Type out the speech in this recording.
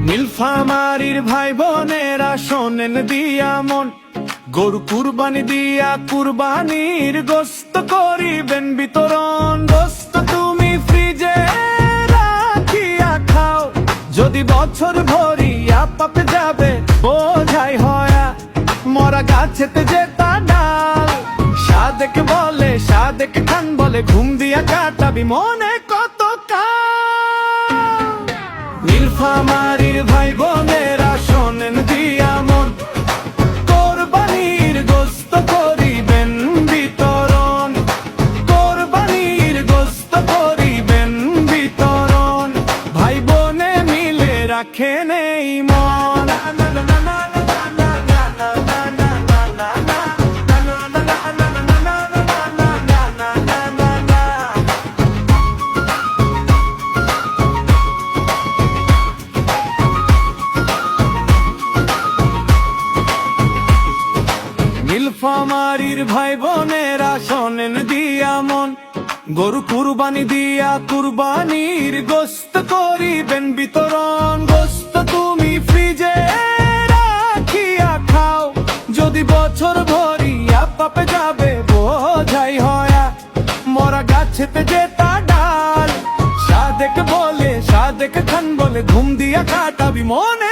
নীলফামারীর ভাই বোনেরা শোনেন দিয়া মন, গরু কুরবানি দিয়া কুরবানির গোস্ত করিবেন বিতরণ। গোস্ত তুমি ফ্রিজে রাখিয়া খাও, যদি বছর ভরিয়া পাপে যাবে বোঝাই হয়া। মরা গাছেতে যেতা ডাল, সাদেকে বলে সাদেকে খান বলে, ঘুম দিয়া কাটাবি মনে কত কাল। নীলফামারীর ভাই বোনেরা শোনেন দিয়া মন, কোরবানির গোস্ত করিবেন বিতরণ। কোরবানির গোস্ত করিবেন বিতরণ, ভাই বোনে মিলে রাখেন এই মন। নীলফামারীর ভাই বোনেরা শোনেন দিয়া মন, গরু কুরবানি দিয়া কুরবানির গোস্ত করিবেন বিতরণ। গোস্ত তুমি ফ্রিজে রাখিয়া খাও, যদি বছর ভরিয়া পাপে যাবে বোঝাই হয়া। মরা গাছেতে যেতা ডাল, সাদেকে বলে সাদেকে খান বলে, ঘুম দিয়া কাটাবি মনে